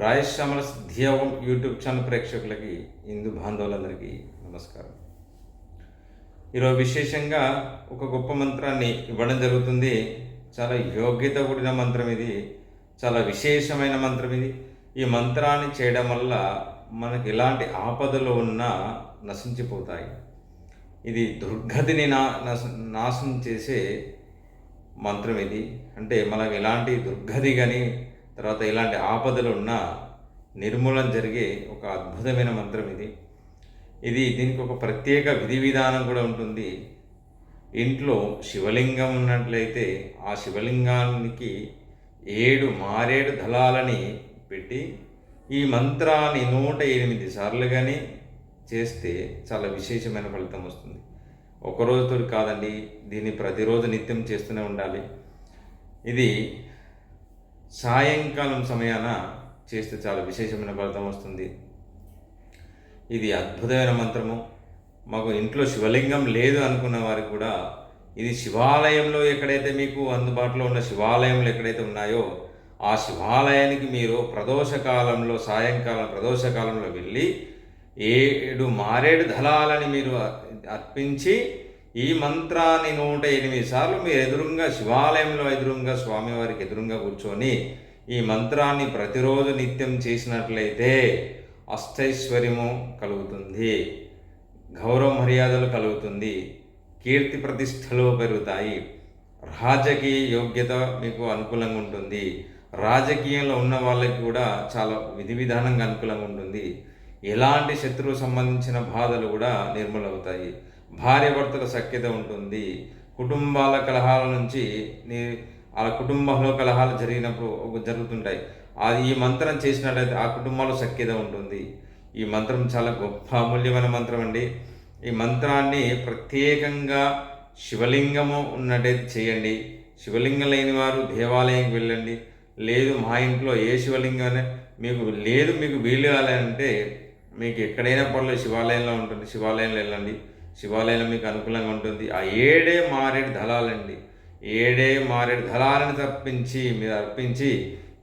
రాయశ్యామల ధ్యేయం YouTube channel ప్రేక్షకులకి, హిందూ బాంధవులందరికీ నమస్కారం. ఈరోజు విశేషంగా ఒక గొప్ప మంత్రాన్ని ఇవ్వడం జరుగుతుంది. చాలా యోగ్యత కూడిన మంత్రం ఇది, చాలా విశేషమైన మంత్రం ఇది. ఈ మంత్రాన్ని చేయడం వల్ల మనకి ఎలాంటి ఆపదలు ఉన్నా నశించిపోతాయి. ఇది దుర్గతిని నాశనం చేసే మంత్రం ఇది. అంటే మనకు ఎలాంటి దుర్గతి కానీ తర్వాత ఇలాంటి ఆపదలు ఉన్నా నిర్మూలన జరిగే ఒక అద్భుతమైన మంత్రం ఇది. దీనికి ఒక ప్రత్యేక విధి విధానం కూడా ఉంటుంది. ఇంట్లో శివలింగం ఉన్నట్లయితే ఆ శివలింగానికి 7 మారేడు దళాలని పెట్టి ఈ మంత్రాన్ని 108 సార్లు కానీ చేస్తే చాలా విశేషమైన ఫలితం వస్తుంది. ఒకరోజుతో కాదండి, దీన్ని ప్రతిరోజు నిత్యం చేస్తూనే ఉండాలి. ఇది సాయంకాలం సమయాన చేస్తే చాలా విశేషమైన ఫలితం వస్తుంది. ఇది అద్భుతమైన మంత్రము. మాకు ఇంట్లో శివలింగం లేదు అనుకున్న వారికి కూడా ఇది శివాలయంలో ఎక్కడైతే మీకు అందుబాటులో ఉన్న శివాలయంలో ఎక్కడైతే ఉన్నాయో ఆ శివాలయానికి మీరు ప్రదోషకాలంలో సాయంకాలం ప్రదోషకాలంలో వెళ్ళి 7 మారేడు దళాలని మీరు అర్పించి ఈ మంత్రాన్ని 108 సార్లు మీరు ఎదురుగా శివాలయంలో ఎదురుగా స్వామివారికి ఎదురుగా కూర్చొని ఈ మంత్రాన్ని ప్రతిరోజు నిత్యం చేసినట్లయితే అష్టైశ్వర్యము కలుగుతుంది, గౌరవ మర్యాదలు కలుగుతుంది, కీర్తి ప్రతిష్టలు పెరుగుతాయి, రాజకీయ యోగ్యత మీకు అనుకూలంగా ఉంటుంది, రాజకీయంలో ఉన్న వాళ్ళకి కూడా చాలా విధి విధానంగా అనుకూలంగా ఉంటుంది, ఎలాంటి శత్రువు సంబంధించిన బాధలు కూడా నిర్మూలవుతాయి, భార్యాభర్తల సఖ్యత ఉంటుంది, కుటుంబాల కలహాల నుంచి ఆ కుటుంబంలో కలహాలు జరుగుతుంటాయి. అది ఈ మంత్రం చేసినట్లయితే ఆ కుటుంబంలో సఖ్యత ఉంటుంది. ఈ మంత్రం చాలా గొప్ప అమూల్యమైన మంత్రం అండి. ఈ మంత్రాన్ని ప్రత్యేకంగా శివలింగము ఉన్నట్టయితే చేయండి. శివలింగం లేని వారు దేవాలయంకి వెళ్ళండి. లేదు మా ఇంట్లో ఏ శివలింగం మీకు వీలు కావాలంటే మీకు ఎక్కడైనా పర్లేదు శివాలయంలో ఉంటుంది, శివాలయంలో వెళ్ళండి. శివాలయంలో మీకు అనుకూలంగా ఉంటుంది. ఆ 7 మారేడు దళాలండి, 7 మారేడు దళాలను మీరు అర్పించి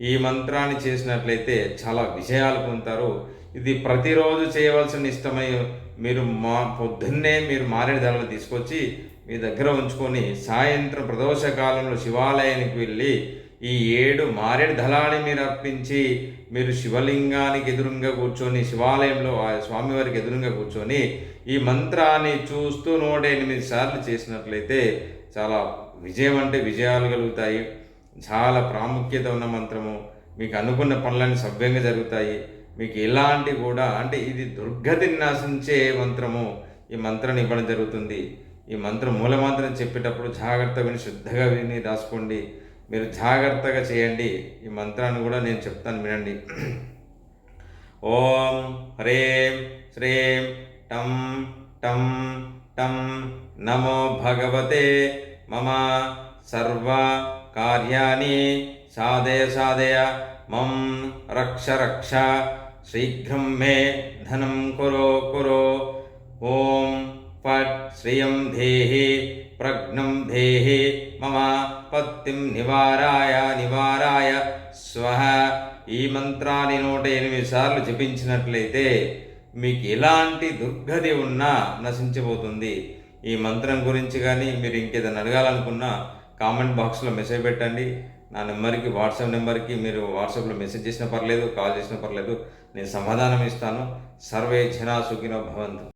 ఈ మంత్రాన్ని చేసినట్లయితే చాలా విజయాలు పొందుతారు. ఇది ప్రతిరోజు చేయవలసిన ఇష్టమై మీరు పొద్దున్నే మీరు మారేడు దళాలు తీసుకొచ్చి మీ దగ్గర ఉంచుకొని సాయంత్రం ప్రదోషకాలంలో శివాలయానికి వెళ్ళి ఈ 7 మారేడు దళాన్ని మీరు అర్పించి మీరు శివలింగానికి ఎదురుగా కూర్చొని శివాలయంలో ఆ స్వామివారికి ఎదురుగా కూర్చొని ఈ మంత్రాన్ని చూస్తూ 108 సార్లు చేసినట్లయితే చాలా విజయం అంటే విజయాలు కలుగుతాయి. చాలా ప్రాముఖ్యత ఉన్న మంత్రము. మీకు అనుకున్న పనులన్నీ సవ్యంగా జరుగుతాయి. మీకు ఎలాంటి కూడా అంటే ఇది దుర్గతిని నాశించే మంత్రము. ఈ మంత్రాన్ని ఇవ్వడం జరుగుతుంది. ఈ మంత్రం మూలమంత్రం చెప్పేటప్పుడు జాగ్రత్తగా విని శ్రద్ధగా విని రాసుకోండి. మీరు జాగ్రత్తగా చేయండి. ఈ మంత్రాన్ని కూడా నేను చెప్తాను, వినండి. ఓం హ్రీం శ్రీం టం టం టం నమో భగవతే మమ సర్వ కార్యాణి సాధయ మం రక్ష శీఘ్రం మే ధనం కురో ఓం ఫట్ శ్రియం దేహి ప్రజ్ఞం దేహి మమ పత్తిం నివారాయ స్వహ. ఈ మంత్రాన్ని 108 సార్లు జపించినట్లయితే మీకు ఎలాంటి దుర్గతి ఉన్నా నశించిపోతుంది. ఈ మంత్రం గురించి కానీ మీరు ఇంకేదైనా అడగాలనుకున్నా కామెంట్ బాక్స్లో మెసేజ్ పెట్టండి. నా నెంబర్కి వాట్సాప్ నెంబర్కి మీరు వాట్సాప్లో మెసేజ్ చేసినా పర్లేదు, కాల్ చేసినా పర్లేదు, నేను సమాధానం ఇస్తాను. సర్వే జనా సుఖినో భవంతు.